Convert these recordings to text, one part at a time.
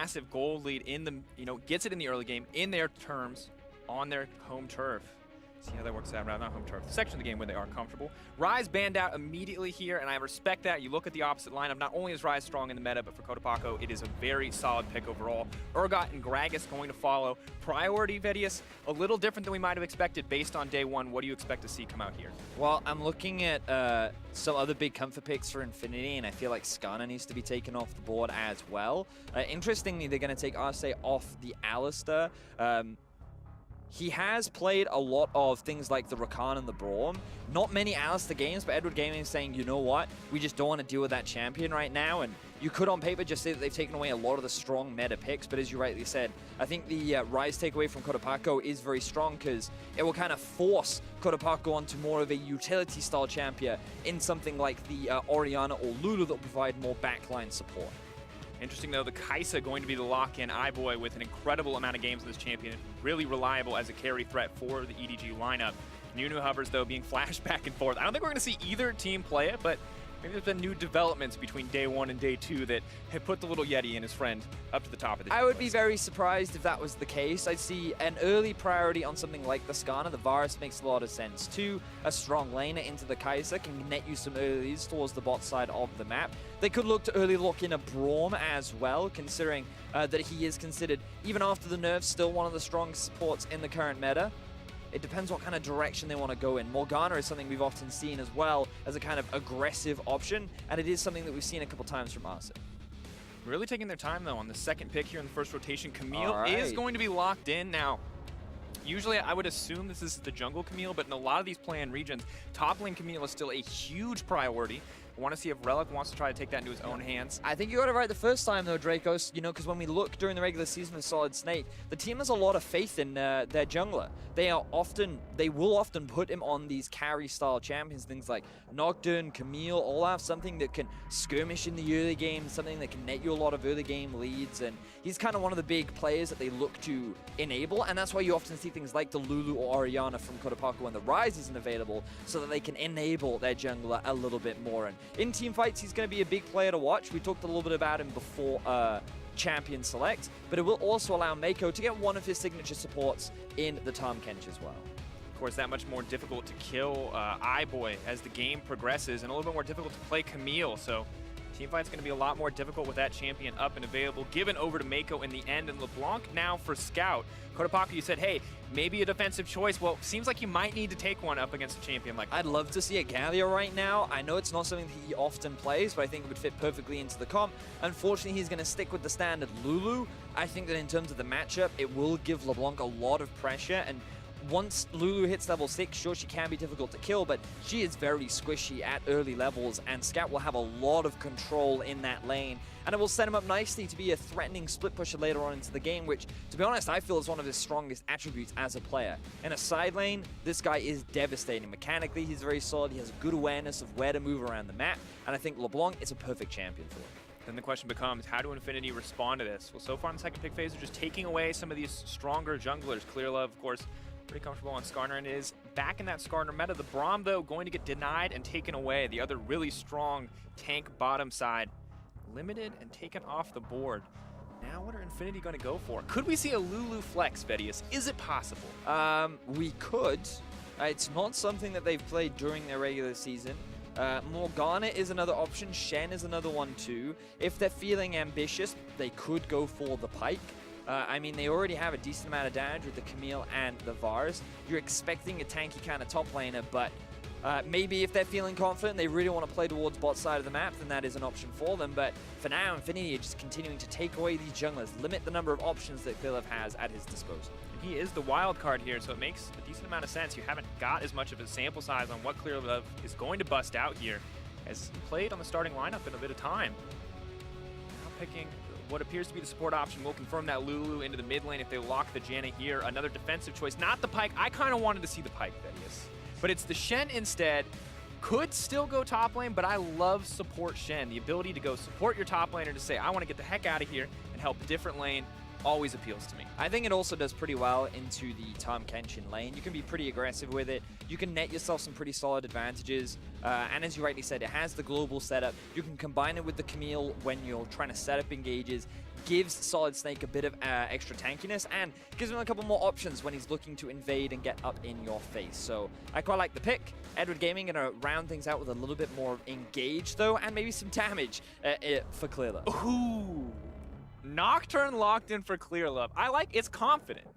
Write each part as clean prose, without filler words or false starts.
massive gold lead in the, gets it in the early game in their terms on their home turf. See how that works out, not home turf, the section of the game where they are comfortable. Ryze banned out immediately here, and I respect that. You look at the opposite lineup, not only is Ryze strong in the meta, but for Cotopaxi, it is a very solid pick overall. Urgot and Gragas going to follow. Priority, Vedius, a little different than we might have expected based on day one. What do you expect to see come out here? Well, I'm looking at some other big comfort picks for Infinity, and I feel like Skarner needs to be taken off the board as well. Interestingly, they're going to take Arce off the Alistar. He has played a lot of things like the Rakan and the Braum. Not many Alistar games, but Edward Gaming is saying, you know what? We just don't want to deal with that champion right now. And you could, on paper, just say that they've taken away a lot of the strong meta picks. But as you rightly said, I think the Ryze takeaway from Cotopaxi is very strong because it will kind of force Cotopaxi onto more of a utility-style champion in something like the Orianna or Lulu that will provide more backline support. Interesting, though, the Kai'Sa going to be the lock-in iBoy with an incredible amount of games of this champion. Really reliable as a carry threat for the EDG lineup. Nunu hovers, though, being flashed back and forth. I don't think we're going to see either team play it, but maybe there's been new developments between day one and day two that have put the little Yeti and his friend up to the top of the I would be very surprised if that was the case. I'd see an early priority on something like the Skarner. The Varus makes a lot of sense too. A strong laner into the Kai'Sa can net you some early leads towards the bot side of the map. They could look to early lock in a Braum as well, considering that he is considered, even after the nerfs, still one of the strongest supports in the current meta. It depends what kind of direction they want to go in. Morgana is something we've often seen as well as a kind of aggressive option, and it is something that we've seen a couple times from Arce. Really taking their time, though, on the second pick here in the first rotation. Camille is going to be locked in. Now, usually I would assume this is the jungle Camille, but in a lot of these play-in regions, top lane Camille is still a huge priority. I want to see if Relic wants to try to take that into his own hands. I think you got it right the first time, though, Dracos, because when we look during the regular season of Solid Snake, the team has a lot of faith in their jungler. They will often put him on these carry-style champions, things like Nocturne, Camille, all have something that can skirmish in the early game, something that can net you a lot of early game leads, and he's kind of one of the big players that they look to enable, and that's why you often see things like the Lulu or Orianna from Cotopaxi when the Ryze isn't available, so that they can enable their jungler a little bit more. And in team fights, he's going to be a big player to watch. We talked a little bit about him before Champion Select, but it will also allow Mako to get one of his signature supports in the Tahm Kench as well. Of course, that much more difficult to kill iBoy as the game progresses, and a little bit more difficult to play Camille. So teamfight's going to be a lot more difficult with that champion up and available, given over to Mako in the end, and LeBlanc now for Scout. Cotopaxi, you said, hey, maybe a defensive choice. Well, seems like you might need to take one up against a champion like I'd love to see a Galio right now. I know it's not something that he often plays, but I think it would fit perfectly into the comp. Unfortunately, he's going to stick with the standard Lulu. I think that in terms of the matchup, it will give LeBlanc a lot of pressure, and once Lulu hits level 6, sure, she can be difficult to kill, but she is very squishy at early levels, and Scout will have a lot of control in that lane, and it will set him up nicely to be a threatening split pusher later on into the game, which, to be honest, I feel is one of his strongest attributes as a player. In a side lane, this guy is devastating. Mechanically, he's very solid. He has a good awareness of where to move around the map, and I think LeBlanc is a perfect champion for him. Then the question becomes, how do Infinity respond to this? Well, so far in the second pick phase, they're just taking away some of these stronger junglers. Clear Love, of course, pretty comfortable on Skarner, and is back in that Skarner meta. The Braum, though, going to get denied and taken away. The other really strong tank bottom side limited and taken off the board. Now what are Infinity going to go for? Could we see a Lulu flex, Vedius? Is it possible? We could. It's not something that they've played during their regular season. Morgana is another option. Shen is another one too. If they're feeling ambitious, they could go for the Pike. I mean, they already have a decent amount of damage with the Camille and the Varus. You're expecting a tanky kind of top laner, but maybe if they're feeling confident, they really want to play towards bot side of the map, then that is an option for them. But for now, Infinity are just continuing to take away these junglers, limit the number of options that Clearlove has at his disposal. And he is the wild card here, so it makes a decent amount of sense. You haven't got as much of a sample size on what Clearlove is going to bust out here, as he played on the starting lineup in a bit of time. Now picking what appears to be the support option. Will confirm that Lulu into the mid lane if they lock the Janna here. Another defensive choice, not the Pike. I kind of wanted to see the Pike, Vedius. But it's the Shen instead. Could still go top lane, but I love support Shen. The ability to go support your top laner to say, I want to get the heck out of here and help a different lane. always appeals to me. I think it also does pretty well into the Tahm Kenshin lane. You can be pretty aggressive with it. You can net yourself some pretty solid advantages. And as you rightly said, it has the global setup. You can combine it with the Camille when you're trying to set up engages. Gives Solid Snake a bit of extra tankiness and gives him a couple more options when he's looking to invade and get up in your face. So I quite like the pick. Edward Gaming gonna round things out with a little bit more engage though, and maybe some damage for Clearlove. Ooh. Nocturne locked in for Clearlove. I like it's confident.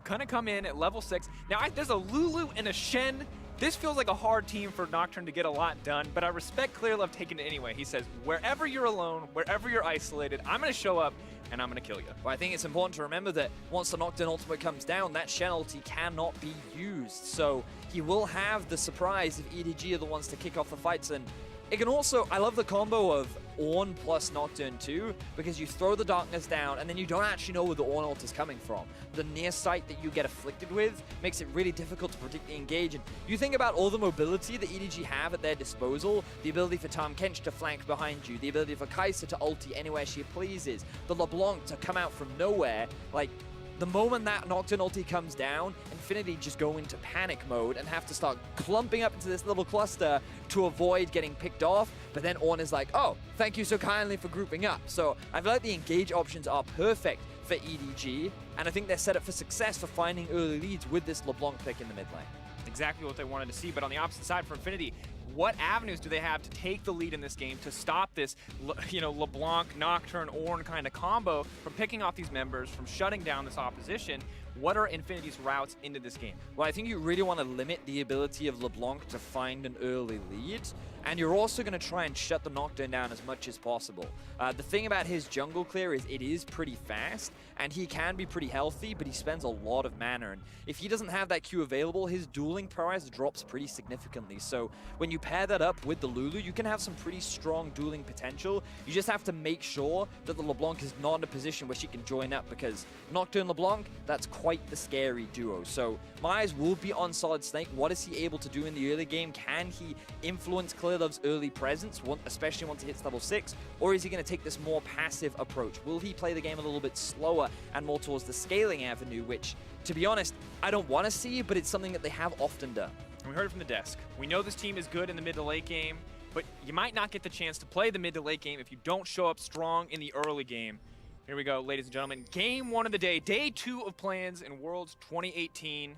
Gonna come in at level 6. Now there's a Lulu and a Shen. This feels like a hard team for Nocturne to get a lot done, but I respect Clearlove taking it anyway. He says, wherever you're alone, wherever you're isolated, I'm going to show up and I'm going to kill you. Well, I think it's important to remember that once the Nocturne ultimate comes down, that Shen ulti cannot be used. So he will have the surprise if EDG are the ones to kick off the fights. And it can also, I love the combo of Ornn plus Nocturne too, because you throw the darkness down and then you don't actually know where the Ornn ult is coming from. The near sight that you get afflicted with makes it really difficult to predict the engage. And you think about all the mobility that EDG have at their disposal, the ability for Tahm Kench to flank behind you, the ability for Kai'Sa to ulti anywhere she pleases, the LeBlanc to come out from nowhere. Like, the moment that Nocturne ulti comes down, Infinity just go into panic mode and have to start clumping up into this little cluster to avoid getting picked off. But then Ornn is like, oh, thank you so kindly for grouping up. So I feel like the engage options are perfect for EDG, and I think they're set up for success for finding early leads with this LeBlanc pick in the mid lane. Exactly what they wanted to see, but on the opposite side for Infinity, what avenues do they have to take the lead in this game to stop this, LeBlanc, Nocturne, Ornn kind of combo from picking off these members, from shutting down this opposition? What are Infinity's routes into this game? Well, I think you really want to limit the ability of LeBlanc to find an early lead, and you're also going to try and shut the Nocturne down as much as possible. The thing about his jungle clear is it is pretty fast, and he can be pretty healthy, but he spends a lot of mana, and if he doesn't have that Q available, his dueling prowess drops pretty significantly. So when you pair that up with the Lulu, you can have some pretty strong dueling potential. You just have to make sure that the LeBlanc is not in a position where she can join up, because Nocturne LeBlanc, that's quite the scary duo. So my eyes will be on Solid Snake. What is he able to do in the early game? Can he influence Clearlove's early presence, especially once he hits level 6? Or is he going to take this more passive approach? Will he play the game a little bit slower and more towards the scaling avenue, which, to be honest, I don't want to see, but it's something that they have often done. And we heard it from the desk. We know this team is good in the mid to late game, but you might not get the chance to play the mid to late game if you don't show up strong in the early game. Here we go, ladies and gentlemen. Game 1 of the day, day 2 of plans in Worlds 2018.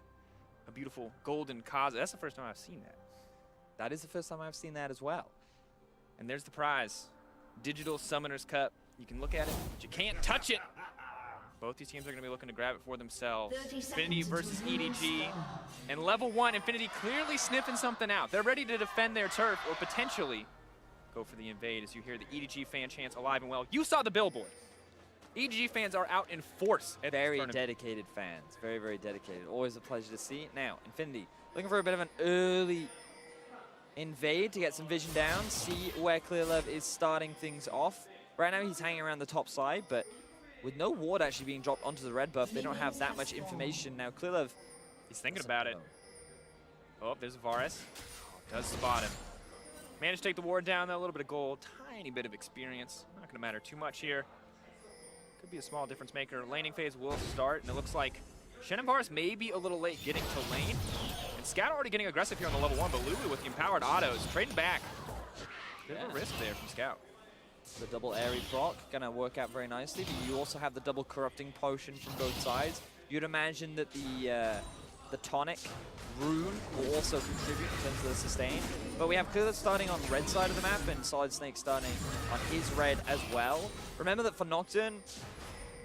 A beautiful golden Kaza. That's the first time I've seen that. That is the first time I've seen that as well. And there's the prize. Digital Summoner's Cup. You can look at it, but you can't touch it. Both these teams are going to be looking to grab it for themselves. Infinity versus EDG. And level 1, Infinity clearly sniffing something out. They're ready to defend their turf or potentially go for the invade as you hear the EDG fan chants alive and well. You saw the billboard. EDG fans are out in force at very dedicated fans. Very, very dedicated. Always a pleasure to see. Now, Infinity looking for a bit of an early invade to get some vision down, see where Clearlove is starting things off. Right now he's hanging around the top side, but with no ward actually being dropped onto the red buff, they don't have that much information. Now Clearlove, he's thinking about it. Oh, there's Varus. Does spot him. Managed to take the ward down, though. A little bit of gold, tiny bit of experience. Not going to matter too much here. Could be a small difference maker. Laning phase will start, and it looks like Shen and Varus may be a little late getting to lane. And Scout already getting aggressive here on the level 1, but Lulu with the empowered autos trading back. Bit of a risk there from Scout. The double airy proc gonna work out very nicely, but you also have the double corrupting potion from both sides. You'd imagine that the tonic rune will also contribute in terms of the sustain. But we have Clearlove starting on the red side of the map and Solid Snake starting on his red as well. Remember that for Nocturne,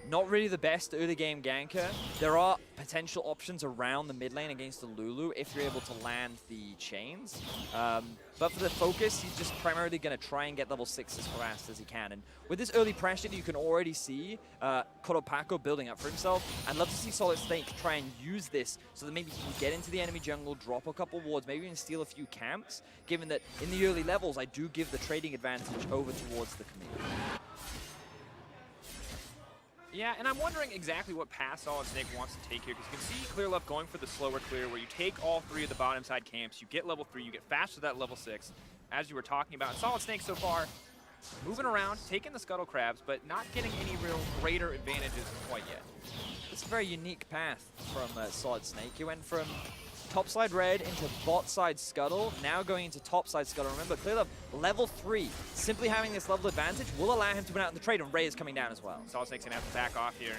not really the best early game ganker. There are potential options around the mid lane against the Lulu if you're able to land the chains. But for the focus, he's just primarily going to try and get level 6 as fast as he can. And with this early pressure, you can already see Koropako building up for himself. I'd love to see Solid Snake try and use this so that maybe he can get into the enemy jungle, drop a couple wards, maybe even steal a few camps, given that in the early levels, I do give the trading advantage over towards the community. Yeah, and I'm wondering exactly what path Solid Snake wants to take here, because you can see Clearlove going for the slower clear, where you take all 3 of the bottom side camps, you get level 3, you get fast to that level 6, as you were talking about. And Solid Snake so far, moving around, taking the scuttle crabs, but not getting any real greater advantages quite yet. It's a very unique path from Solid Snake. He went from topside red into bot side scuttle, now going into topside scuttle. Remember, clear up level 3. Simply having this level advantage will allow him to win out in the trade, and Ray is coming down as well. Solid Snake's gonna have to back off here.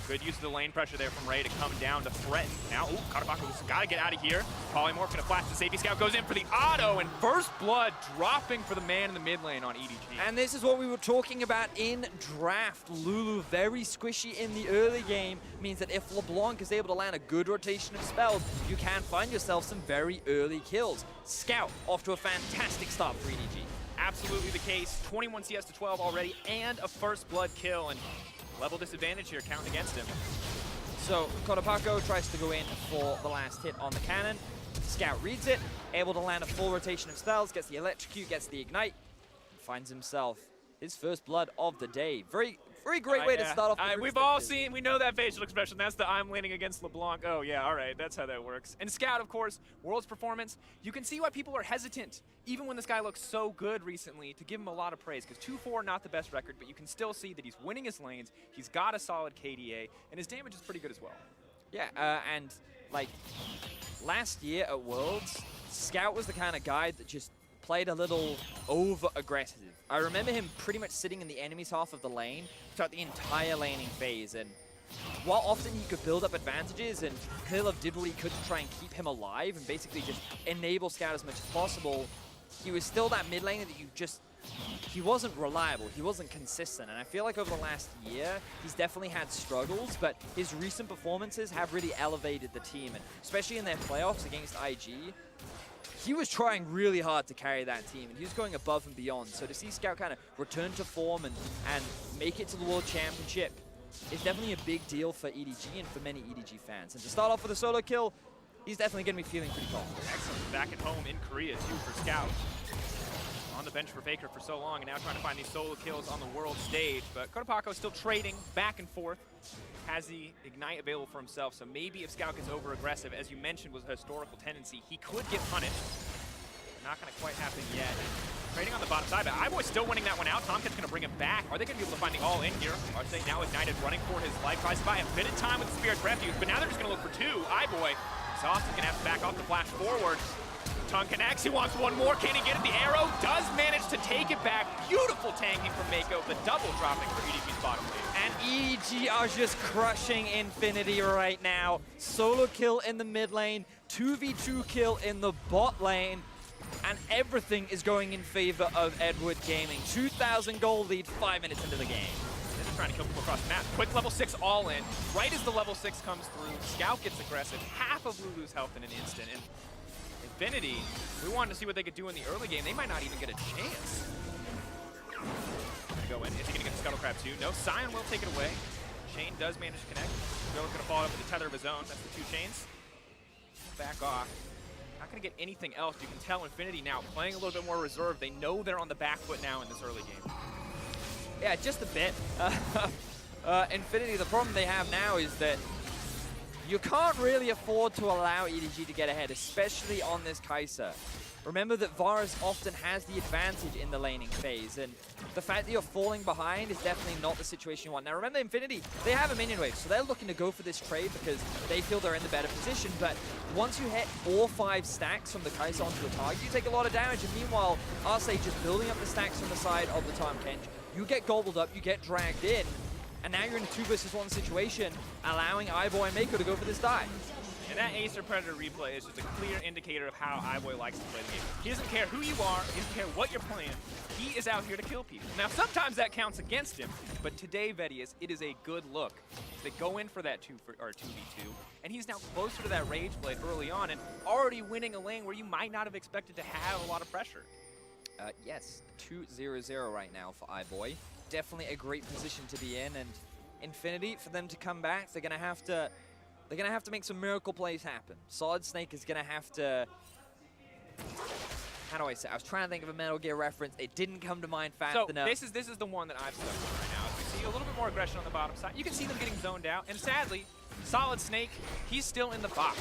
Good use of the lane pressure there from Ray to come down to threaten. Now, ooh, Katabako's gotta get out of here. Polymorph gonna flash the safety scout, goes in for the auto, and first blood dropping for the man in the mid lane on EDG. And this is what we were talking about in draft. Lulu, very squishy in the early game, means that if LeBlanc is able to land a good rotation of spells, you can find yourself some very early kills. Scout off to a fantastic start for EDG. Absolutely the case. 21 CS to 12 already, and a first blood kill, and level disadvantage here counting against him. So Kotapako tries to go in for the last hit on the cannon. Scout reads it, able to land a full rotation of spells, gets the electrocute, gets the ignite, and finds himself his first blood of the day. Very great way to start off the We've all seen, we know that facial expression. That's the I'm leaning against LeBlanc. Oh yeah, all right, that's how that works. And Scout, of course, World's performance. You can see why people are hesitant, even when this guy looks so good recently, to give him a lot of praise, because 2-4, not the best record, but you can still see that he's winning his lanes, he's got a solid KDA, and his damage is pretty good as well. Yeah, and like last year at Worlds, Scout was the kind of guy that just played a little over-aggressive. I remember him pretty much sitting in the enemy's half of the lane throughout the entire laning phase, and while often he could build up advantages, and Clearlove did what he could to try and keep him alive and basically just enable Scout as much as possible, he was still that mid laner that he wasn't reliable, he wasn't consistent, and I feel like over the last year, he's definitely had struggles, but his recent performances have really elevated the team, and especially in their playoffs against IG, he was trying really hard to carry that team, and he was going above and beyond. So to see Scout kind of return to form and make it to the World Championship is definitely a big deal for EDG and for many EDG fans. And to start off with a solo kill, he's definitely going to be feeling pretty confident. Excellent. Back at home in Korea, too, for Scout. On the bench for Faker for so long, and now trying to find these solo kills on the world stage. But Kotapako still trading back and forth. Has the Ignite available for himself, so maybe if Scout gets over-aggressive, as you mentioned was a historical tendency, he could get punished. Not going to quite happen yet. Trading on the bottom side, but iBoy's still winning that one out. Tomkat's going to bring him back. Are they going to be able to find the all-in here? Are they now Ignited, running for his life? Tries to buy a bit of time with the Spirit's Refuge, but now they're just going to look for two. iBoy, Exhausted's going to have to back off the flash forward. Tongue connects, he wants one more, can he get it? The arrow does manage to take it back. Beautiful tanking from Mako, the double dropping for EDG's bottom lane. And EDG are just crushing Infinity right now. Solo kill in the mid lane, 2v2 kill in the bot lane, and everything is going in favor of Edward Gaming. 2,000 gold lead 5 minutes into the game. They're just trying to kill people across the map. Quick level 6 all in. Right as the level 6 comes through, Scout gets aggressive. Half of Lulu's health in an instant. And Infinity, we wanted to see what they could do in the early game. They might not even get a chance. Gonna go in. Is he gonna get the Scuttle Crab too? No, Sion will take it away. Shane does manage to connect. Go's gonna follow up with the tether of his own. That's the 2 chains. Back off. Not gonna get anything else. You can tell Infinity now playing a little bit more reserved. They know they're on the back foot now in this early game. Yeah, just a bit. Infinity, the problem they have now is that you can't really afford to allow EDG to get ahead, especially on this Kai'Sa. Remember that Varus often has the advantage in the laning phase, and the fact that you're falling behind is definitely not the situation you want. Now remember, Infinity, they have a minion wave, so they're looking to go for this trade because they feel they're in the better position, but once you hit all 5 stacks from the Kai'Sa onto a target, you take a lot of damage, and meanwhile, Arcee just building up the stacks on the side of the Tahm Kench, you get gobbled up, you get dragged in, and now you're in a 2 versus 1 situation, allowing iBoy and Mako to go for this dive. And that Acer Predator replay is just a clear indicator of how iBoy likes to play the game. He doesn't care who you are, he doesn't care what you're playing. He is out here to kill people. Now, sometimes that counts against him, but today, Vedius, it is a good look. They go in for that 2v2, and he's now closer to that Rage Blade early on and already winning a lane where you might not have expected to have a lot of pressure. Yes, 2-0-0 right now for iBoy. Definitely a great position to be in, and Infinity, for them to come back, they're gonna have to make some miracle plays happen. Solid Snake is gonna have to, how do I say? I was trying to think of a Metal Gear reference. It didn't come to mind fast enough. This is the one that I've stuck with right now. As we see a little bit more aggression on the bottom side. You can see them getting zoned out, and sadly, Solid Snake, he's still in the box.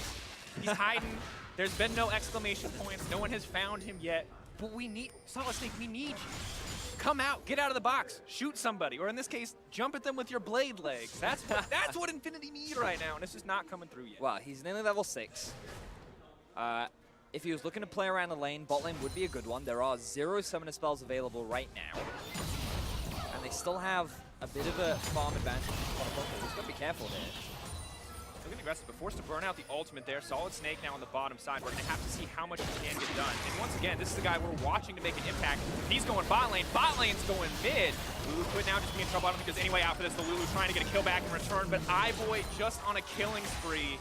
He's hiding. There's been no exclamation points. No one has found him yet. But we need, Solid Snake, we need you. come out, get out of the box, shoot somebody, or in this case, jump at them with your blade legs. That's what Infinity need right now, and it's just not coming through yet. Well, he's nearly level 6. If he was looking to play around the lane, bot lane would be a good one. There are 0 summoner spells available right now. And they still have a bit of a farm advantage. He's got to be careful here. Still getting aggressive, but forced to burn out the ultimate there. Solid Snake now on the bottom side. We're going to have to see how much he can get done. And once again, this is the guy we're watching to make an impact. He's going bot lane's going mid. Lulu could now just be in trouble. I don't think there's any way out for this. The Lulu trying to get a kill back in return, but Ivoy just on a killing spree.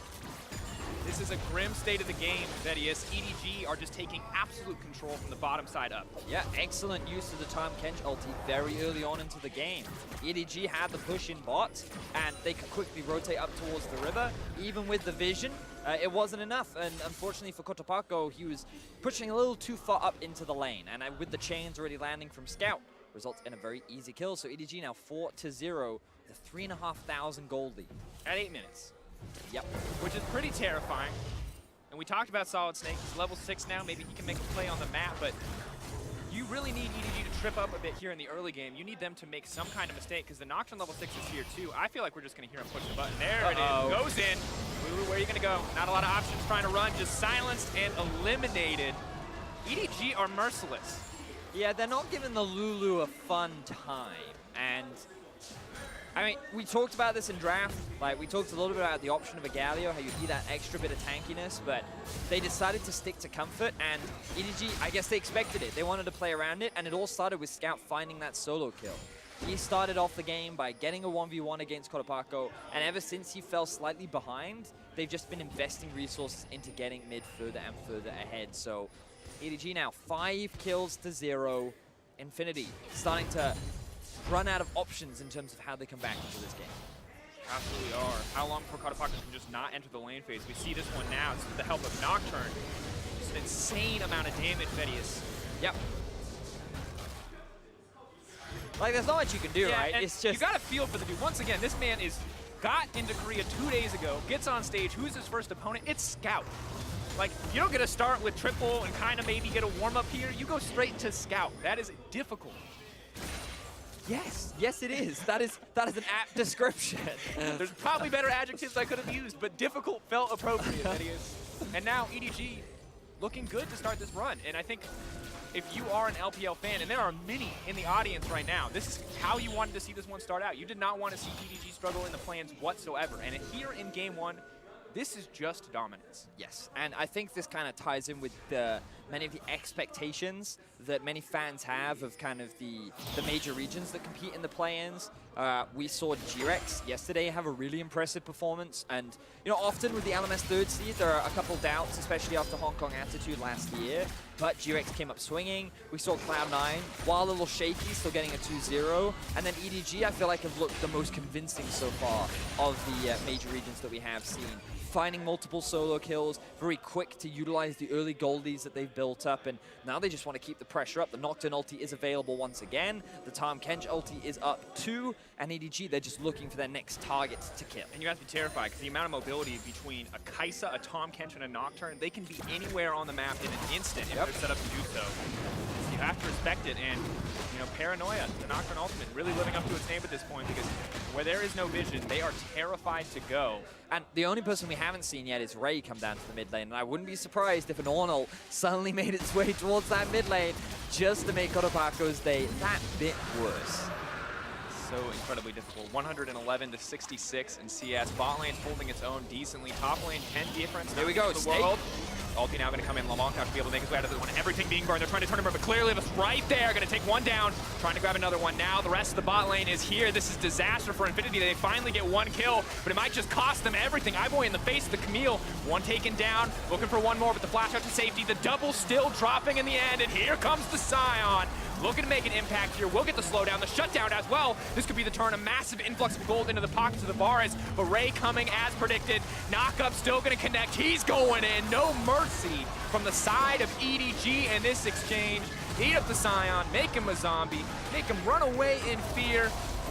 This is a grim state of the game, Vedius. EDG are just taking absolute control from the bottom side up. Yeah, excellent use of the Tahm Kench ulti very early on into the game. EDG had the push in bot, and they could quickly rotate up towards the river. Even with the vision, it wasn't enough. And unfortunately for Cotopaxi, he was pushing a little too far up into the lane. And with the chains already landing from Scout, results in a very easy kill. So EDG now 4-0, the 3,500 gold lead. At 8 minutes. Yep. Which is pretty terrifying. And we talked about Solid Snake. He's level 6 now. Maybe he can make a play on the map, but you really need EDG to trip up a bit here in the early game. You need them to make some kind of mistake, because the Nocturne level 6 is here too. I feel like we're just going to hear him push the button. There it is. Goes in. Lulu, where are you going to go? Not a lot of options trying to run. Just silenced and eliminated. EDG are merciless. Yeah, they're not giving the Lulu a fun time. And I mean, we talked about this in draft. Like, we talked a little bit about the option of a Galio, how you need that extra bit of tankiness, but they decided to stick to comfort, and EDG, I guess they expected it. They wanted to play around it, and it all started with Scout finding that solo kill. He started off the game by getting a 1v1 against Cotopaxi, and ever since he fell slightly behind, they've just been investing resources into getting mid further and further ahead. So EDG now 5 kills to 0. Infinity starting to run out of options in terms of how they come back into this game. Absolutely are. How long before Cotopaxi can just not enter the lane phase? We see this one now. This is with the help of Nocturne. Just an insane amount of damage, Vedius. Yep. Like, there's not much you can do, right? It's just, you got to feel for the dude. Once again, this man got into Korea 2 days ago, gets on stage. Who's his first opponent? It's Scout. Like, you don't get to start with triple and kind of maybe get a warm-up here. You go straight to Scout. That is difficult. Yes, it is. That is an apt description. There's probably better adjectives I could have used, but difficult felt appropriate, Vedius. And now EDG looking good to start this run. And I think if you are an LPL fan, and there are many in the audience right now, this is how you wanted to see this one start out. You did not want to see EDG struggle in the plans whatsoever. And here in game 1, this is just dominance. Yes, and I think this kind of ties in with many of the expectations that many fans have of kind of the major regions that compete in the play-ins. We saw G-Rex yesterday have a really impressive performance, and you know, often with the LMS 3rd seed, there are a couple doubts, especially after Hong Kong Attitude last year, but G-Rex came up swinging. We saw Cloud9, while a little shaky, still getting a 2-0, and then EDG, I feel like, have looked the most convincing so far of the major regions that we have seen. Finding multiple solo kills, very quick to utilize the early goldies that they've built up, and now they just want to keep the pressure up. The Nocturne ulti is available once again, the Tahm Kench ulti is up too, and EDG, they're just looking for their next target to kill. And you have to be terrified, because the amount of mobility between a Kai'Sa, a Tahm Kench, and a Nocturne, they can be anywhere on the map in an instant if they're set up to do so. So you have to respect it, and you know, Paranoia, the Nocturne ultimate, really living up to its name at this point, because where there is no vision, they are terrified to go. And the only person we haven't seen yet is Ray come down to the mid lane, and I wouldn't be surprised if an Ornal suddenly made its way towards that mid lane just to make Cotopaxi's day that bit worse. So incredibly difficult. 111 to 66 in CS. Bot lane's holding its own decently. Top lane 10 difference. Here we go, Snake. Ulti now going to come in. LeMond to be able to make his way out of this one. Everything being burned. They're trying to turn him over, but clearly it's right there. Going to take one down. Trying to grab another one now. The rest of the bot lane is here. This is disaster for Infinity. They finally get one kill, but it might just cost them everything. Ivoy in the face of the Camille. One taken down. Looking for one more, but the flash out to safety. The double still dropping in the end, and here comes the Scion. Looking to make an impact here. We'll get the slowdown, the shutdown as well. This could be the turn. A massive influx of gold into the pockets of the Varus, but Ray coming as predicted. Knockup still going to connect. He's going in. No mercy from the side of EDG in this exchange. Eat up the Scion, make him a zombie, make him run away in fear.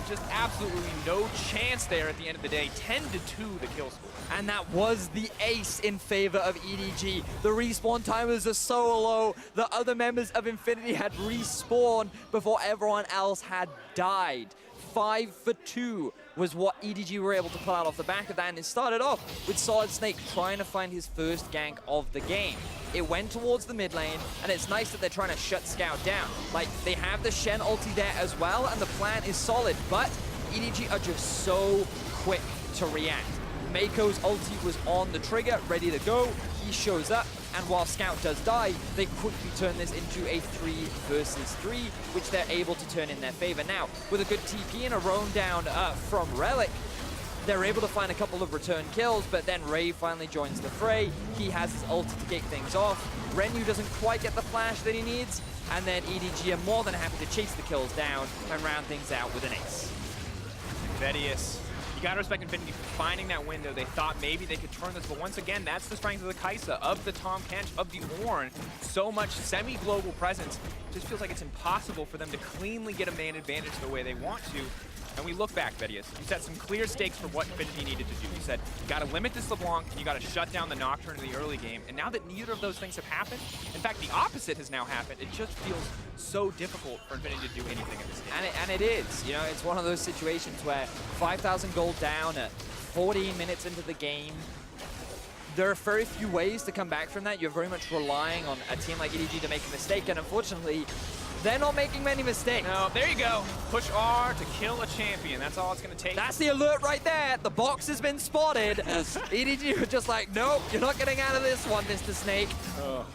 just absolutely no chance there at the end of the day. 10-2 the kill score. And that was the ace in favor of EDG. The respawn timers are so low. The other members of Infinity had respawned before everyone else had died. 5 for 2 was what EDG were able to pull out off the back of that, and it started off with Solid Snake trying to find his first gank of the game. It went towards the mid lane, and it's nice that they're trying to shut Scout down. Like, they have the Shen ulti there as well, and the plan is solid, but EDG are just so quick to react. Mako's ulti was on the trigger, ready to go. He shows up, and while Scout does die, they quickly turn this into a 3 versus 3, which they're able to turn in their favor. Now, with a good TP and a roam down from Relic, they're able to find a couple of return kills, but then Ray finally joins the fray. He has his ulti to kick things off. Renu doesn't quite get the flash that he needs, and then EDG are more than happy to chase the kills down and round things out with an ace. VODs. You gotta respect Infinity for finding that window. They thought maybe they could turn this, but once again, that's the strength of the Kai'Sa, of the Tahm Kench, of the Ornn. So much semi-global presence. It just feels like it's impossible for them to cleanly get a man advantage the way they want to. And we look back, VODs. You set some clear stakes for what Infinity needed to do. You said, you gotta limit this LeBlanc, and you gotta shut down the Nocturne in the early game. And now that neither of those things have happened, in fact, the opposite has now happened, it just feels so difficult for Infinity to do anything in this game. And it is, you know, it's one of those situations where 5,000 gold down at 14 minutes into the game. There are very few ways to come back from that. You're very much relying on a team like EDG to make a mistake, and unfortunately, they're not making many mistakes. No, there you go. Push R to kill a champion. That's all it's going to take. That's the alert right there. The box has been spotted. EDG were just like, nope, you're not getting out of this one, Mr. Snake. Ugh.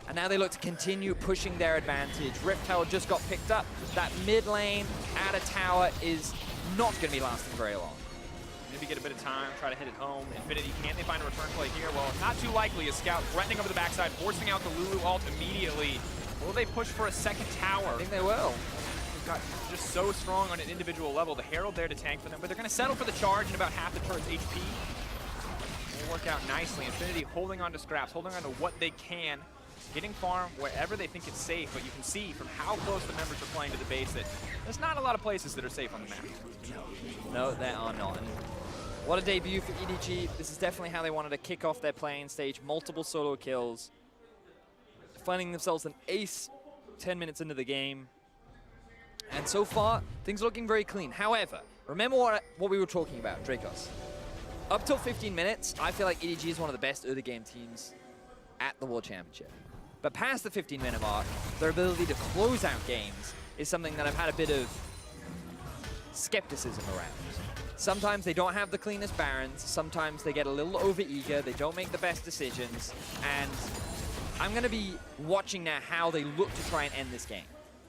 And now they look to continue pushing their advantage. Rift Tower just got picked up. That mid lane at a tower is not going to be lasting very long. Maybe get a bit of time, try to hit it home. Infinity, can they find a return play here? Well, not too likely. A Scout threatening over the backside, forcing out the Lulu ult immediately. Will they push for a second tower? I think they will. They've got just so strong on an individual level. The Herald there to tank for them, but they're going to settle for the charge and about half the turret's HP. Will work out nicely. Infinity holding on to scraps, holding on to what they can, getting farm wherever they think it's safe, but you can see from how close the members are playing to the base that there's not a lot of places that are safe on the map. No, there are not. And what a debut for EDG. This is definitely how they wanted to kick off their playing stage. Multiple solo kills. Finding themselves an ace 10 minutes into the game. And so far, things are looking very clean. However, remember what we were talking about, Dracos. Up till 15 minutes, I feel like EDG is one of the best early game teams at the World Championship. But past the 15-minute mark, their ability to close out games is something that I've had a bit of skepticism around. Sometimes they don't have the cleanest Barons, sometimes they get a little over-eager, they don't make the best decisions, and I'm going to be watching now how they look to try and end this game.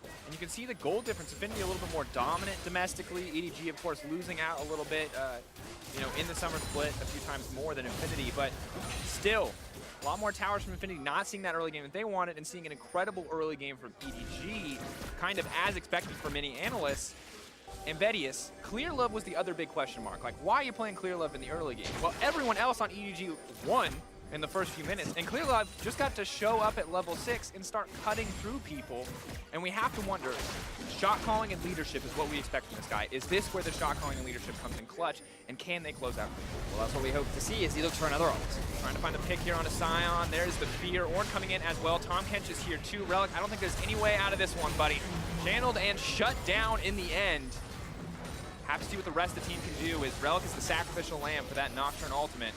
And you can see the goal difference. Infinity a little bit more dominant domestically. EDG, of course, losing out a little bit, you know, in the summer split a few times more than Infinity, but still, a lot more towers from Infinity, not seeing that early game that they wanted, and seeing an incredible early game from EDG, kind of as expected for many analysts. And VODs, Clear Love was the other big question mark. Like, why are you playing Clear Love in the early game? Well, everyone else on EDG won in the first few minutes, and Clear Love just got to show up at level 6 and start cutting through people. And we have to wonder, shot calling and leadership is what we expect from this guy. Is this where the shot calling and leadership comes in clutch, and can they close out? Well, that's what we hope to see as he looks for another ult. Trying to find the pick here on a Scion. There's the fear. Ornn coming in as well. Tahm Kench is here too. Relic, I don't think there's any way out of this one, buddy. Channeled and shut down in the end. Have to see what the rest of the team can do, as Relic is the sacrificial lamb for that Nocturne ultimate.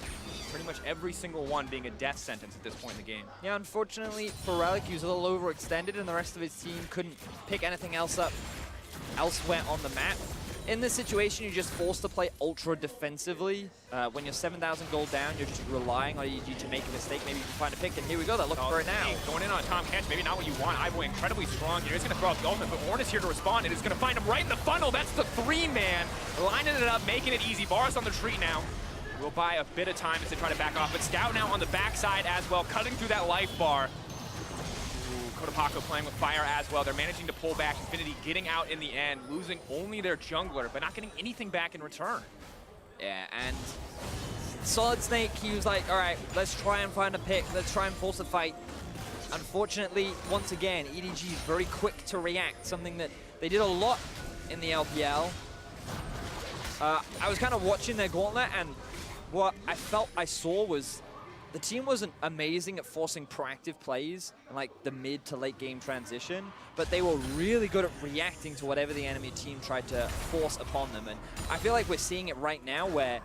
Pretty much every single one being a death sentence at this point in the game. Yeah, unfortunately for Relic, he was a little overextended, and the rest of his team couldn't pick anything else up elsewhere on the map. In this situation, you're just forced to play ultra defensively. When you're 7,000 gold down, you're just relying on EDG to make a mistake. Maybe you can find a pick, and here we go. They're looking for it now. Going in on Tahm Kench, maybe not what you want. Ivoy incredibly strong here. He's going to throw out the ultimate, but Ornn is here to respond, and is going to find him right in the funnel. That's the 3-man. Lining it up, making it easy. Bars on the tree now. We'll buy a bit of time as they try to back off, but Scout now on the backside as well, cutting through that life bar. Kodapako playing with fire as well. They're managing to pull back. Infinity getting out in the end, losing only their jungler, but not getting anything back in return. Yeah, and Solid Snake, he was like, all right, let's try and find a pick. Let's try and force a fight. Unfortunately, once again, EDG is very quick to react, something that they did a lot in the LPL. I was kind of watching their gauntlet, and what I felt I saw was the team wasn't amazing at forcing proactive plays in like the mid to late game transition, but they were really good at reacting to whatever the enemy team tried to force upon them. And I feel like we're seeing it right now where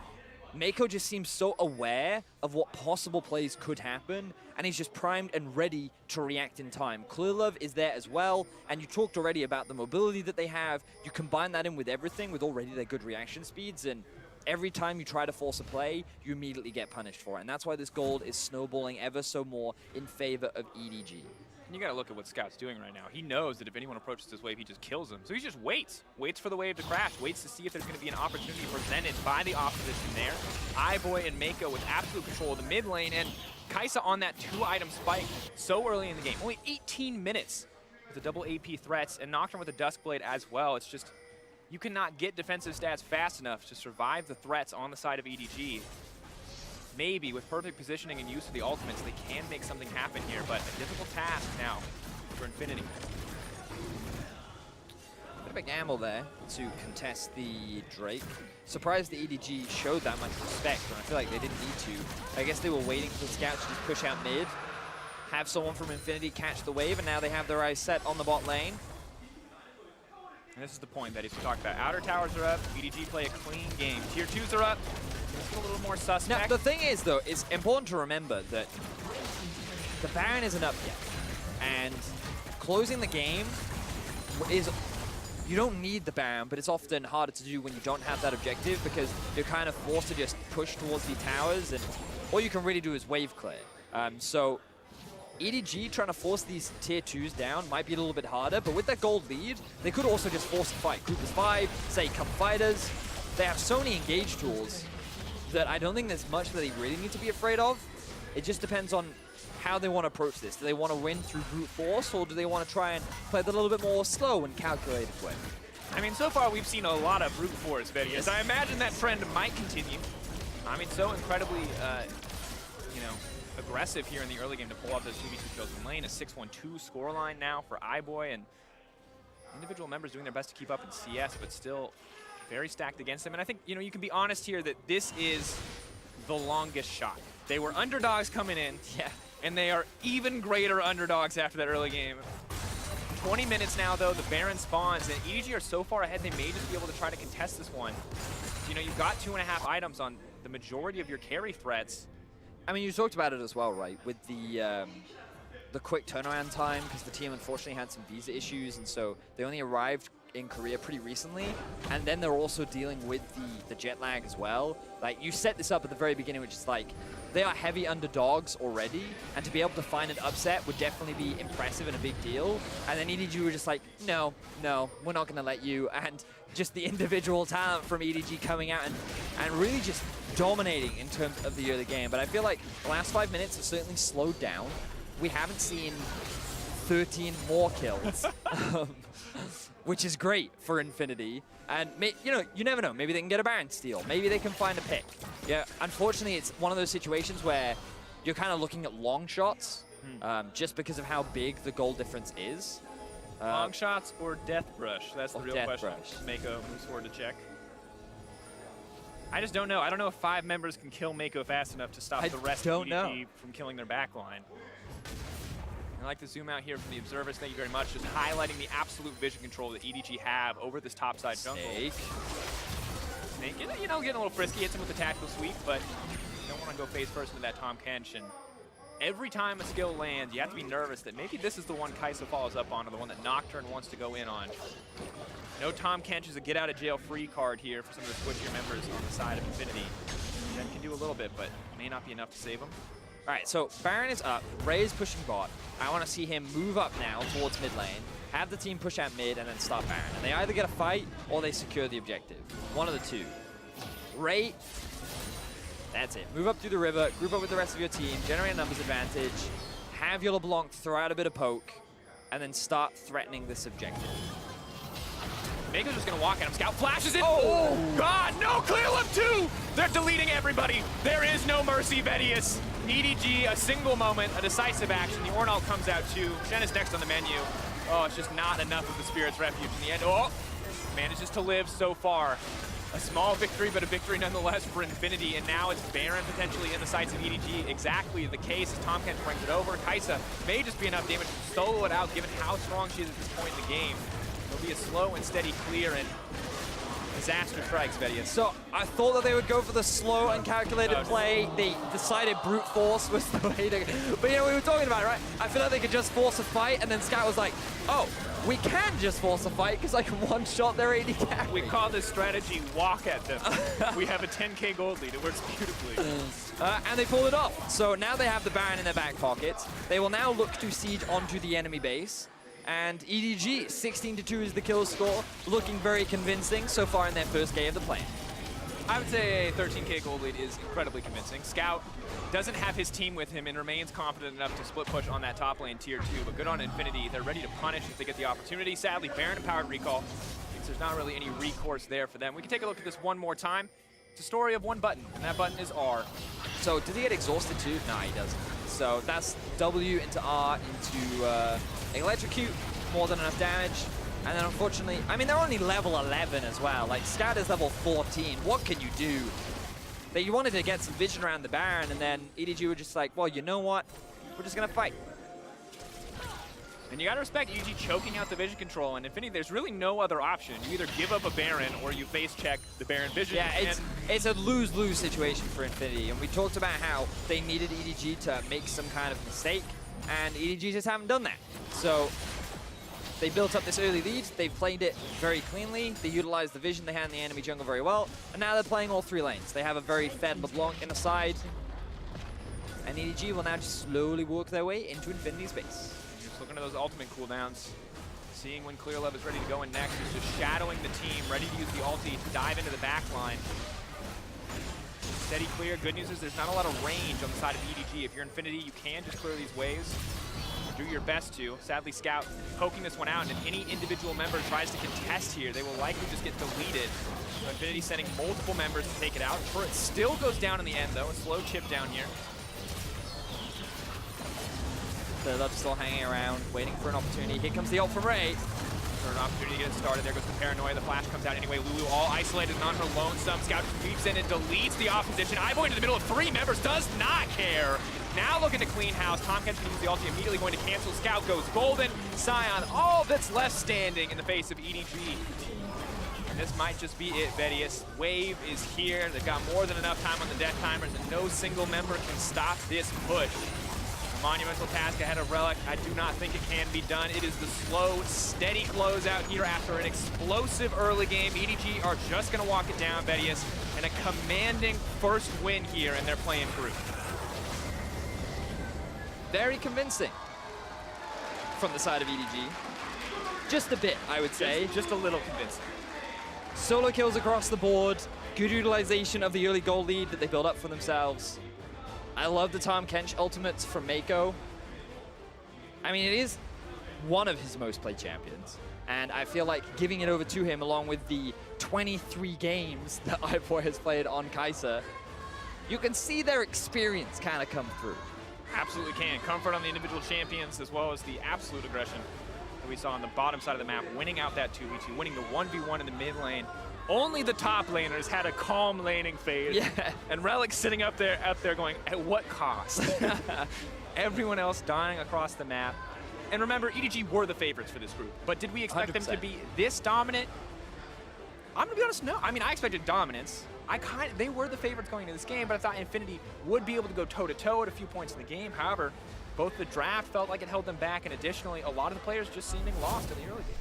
Mako just seems so aware of what possible plays could happen, and he's just primed and ready to react in time. Clearlove is there as well, and you talked already about the mobility that they have. You combine that in with everything, with already their good reaction speeds, and every time you try to force a play, you immediately get punished for it. And that's why this gold is snowballing ever so more in favor of EDG. And you got to look at what Scout's doing right now. He knows that if anyone approaches this wave, he just kills them. So he just waits for the wave to crash, waits to see if there's going to be an opportunity presented by the opposition there. iBoy and Mako with absolute control of the mid lane, and Kai'Sa on that 2-item spike so early in the game. Only 18 minutes with the double AP threats, and Nocturne with a Duskblade as well. It's just, you cannot get defensive stats fast enough to survive the threats on the side of EDG. Maybe with perfect positioning and use of the ultimates, they can make something happen here, but a difficult task now for Infinity. Bit of a gamble there to contest the Drake. Surprised the EDG showed that much respect, and I feel like they didn't need to. I guess they were waiting for the Scout to just push out mid, have someone from Infinity catch the wave, and now they have their eyes set on the bot lane. And this is the point that he's talked about. Outer towers are up, EDG play a clean game. Tier 2s are up, it's a little more suspect. Now, the thing is, though, it's important to remember that the Baron isn't up yet. And closing the game is, you don't need the Baron, but it's often harder to do when you don't have that objective, because you're kind of forced to just push towards the towers, and all you can really do is wave clear. So EDG trying to force these tier 2s down might be a little bit harder, but with that gold lead, they could also just force a fight. Group is 5, say come fighters. They have so many engage tools that I don't think there's much that they really need to be afraid of. It just depends on how they want to approach this. Do they want to win through brute force, or do they want to try and play it a little bit more slow and calculated way? I mean, so far we've seen a lot of brute force videos. I imagine that trend might continue. I mean, so incredibly, you know, aggressive here in the early game to pull off those 2v2 kills in lane. A 6-1-2 scoreline now for iBoy, and individual members doing their best to keep up in CS, but still very stacked against them. And I think, you know, you can be honest here that this is the longest shot. They were underdogs coming in, yeah, and they are even greater underdogs after that early game. 20 minutes now, though, the Baron spawns, and EDG are so far ahead they may just be able to try to contest this one. You know, you've got 2.5 items on the majority of your carry threats. I mean, you talked about it as well, right? With the quick turnaround time, because the team unfortunately had some visa issues, and so they only arrived in Korea pretty recently, and then they're also dealing with the jet lag as well. Like, you set this up at the very beginning, which is like, they are heavy underdogs already, and to be able to find an upset would definitely be impressive and a big deal. And then EDG were just like, no, we're not going to let you. And just the individual talent from EDG coming out and really just dominating in terms of the early game. But I feel like the last 5 minutes have certainly slowed down. We haven't seen 13 more kills, which is great for Infinity. And, you know, you never know. Maybe they can get a Baron steal. Maybe they can find a pick. Yeah, unfortunately, it's one of those situations where you're kind of looking at long shots just because of how big the goal difference is. Long shots or death brush? That's the real question. Mako moves forward to check. I just don't know. I don't know if 5 members can kill Mako fast enough to stop the rest of EDG from killing their backline. I like the zoom out here from the observers. Thank you very much. Just highlighting the absolute vision control that EDG have over this topside jungle. Snake, you know, getting a little frisky. Hits him with the tactical sweep, but you don't want to go face first into that Tahm Kench. And every time a skill lands, you have to be nervous that maybe this is the one Kai'Sa follows up on, or the one that Nocturne wants to go in on. No Tahm Kench is a get-out-of-jail-free card here for some of the switchier members on the side of Infinity. That can do a little bit, but may not be enough to save them. All right, so Baron is up. Ray is pushing bot. I want to see him move up now towards mid lane, have the team push out mid, and then stop Baron. And they either get a fight or they secure the objective. One of the two. Ray, that's it. Move up through the river, group up with the rest of your team, generate a numbers advantage, have your LeBlanc throw out a bit of poke, and then start threatening this objective. Mako's just gonna walk at him. Scout flashes it. Oh, God, no, Clearlove 2! They're deleting everybody. There is no mercy, Vedius. EDG, a single moment, a decisive action. The Ornal comes out too. Shen is next on the menu. Oh, it's just not enough of the Spirit's Refuge in the end. Oh, manages to live so far. A small victory, but a victory nonetheless for Infinity, and now it's Baron potentially in the sights of EDG. Exactly the case as TomKench brings it over. Kai'Sa may just be enough damage to solo it out, given how strong she is at this point in the game. It'll be a slow and steady clear, and disaster strikes, Vedius. So I thought that they would go for the slow and calculated play. They decided brute force was the way to go. But you know, we were talking about it, right? I feel like they could just force a fight, and then Scout was like, oh, we can just force a fight because I can one-shot their AD carry. We call this strategy walk at them. We have a 10k gold lead. It works beautifully. And they pulled it off. So now they have the Baron in their back pockets. They will now look to siege onto the enemy base. And EDG, 16-2 is the kill score, looking very convincing so far in their first game of the play. I would say a 13k gold lead is incredibly convincing. Scout doesn't have his team with him and remains confident enough to split push on that top lane tier 2, but good on Infinity. They're ready to punish if they get the opportunity. Sadly, Baron empowered recall. Thinks there's not really any recourse there for them. We can take a look at this one more time. It's a story of one button, and that button is R. So does he get exhausted too? No, he doesn't. So that's W into R into electrocute, more than enough damage. And then unfortunately, I mean, they're only level 11 as well. Like, Scout is level 14. What can you do? They wanted to get some vision around the Baron, and then EDG were just like, well, you know what? We're just going to fight. And you gotta respect EDG choking out the vision control, and Infinity, there's really no other option. You either give up a Baron or you face check the Baron vision. Yeah, it's a lose-lose situation for Infinity, and we talked about how they needed EDG to make some kind of mistake, and EDG just haven't done that. So they built up this early lead, they've played it very cleanly, they utilized the vision they had in the enemy jungle very well, and now they're playing all 3 lanes. They have a very fed LeBlanc in the side, and EDG will now just slowly work their way into Infinity's base. Just looking at those ultimate cooldowns, seeing when Clear Love is ready to go in next. He's just shadowing the team, ready to use the ulti to dive into the back line. Steady clear. Good news is there's not a lot of range on the side of EDG. If you're Infinity, you can just clear these waves. Do your best to. Sadly, Scout poking this one out, and if any individual member tries to contest here, they will likely just get deleted. So Infinity sending multiple members to take it out. Turret still goes down in the end, though. A slow chip down here. Clear Love still hanging around, waiting for an opportunity. Here comes the ult from Ray. For an opportunity to get it started. There goes the Paranoia. The flash comes out anyway. Lulu all isolated and on her lonesome. Scout sweeps in and deletes the opposition. Ivo into the middle of 3 members, does not care. Now looking to clean house. TomKench can use the ulti, immediately going to cancel. Scout goes golden. Sion, all that's left standing in the face of EDG. And this might just be it, Vedius. Wave is here. They've got more than enough time on the death timers, and no single member can stop this push. Monumental task ahead of Relic. I do not think it can be done. It is the slow, steady closeout here after an explosive early game. EDG are just going to walk it down, Vedius, and a commanding first win here in their playing group. Very convincing from the side of EDG. Just a bit, I would say. Just a little convincing. Solo kills across the board. Good utilization of the early goal lead that they built up for themselves. I love the TomKench ultimates from Mako. I mean, it is one of his most played champions. And I feel like giving it over to him along with the 23 games that Ivo has played on Kai'Sa, you can see their experience kind of come through. Absolutely can. Comfort on the individual champions as well as the absolute aggression that we saw on the bottom side of the map, winning out that 2v2, winning the 1v1 in the mid lane. Only the top laners had a calm laning phase. Yeah. And Relic sitting up there going, at what cost? Everyone else dying across the map. And remember, EDG were the favorites for this group. But did we expect 100%. Them to be this dominant? I'm going to be honest, no. I mean, I expected dominance. They were the favorites going into this game, but I thought Infinity would be able to go toe-to-toe at a few points in the game. However, both the draft felt like it held them back, and additionally, a lot of the players just seeming lost in the early game.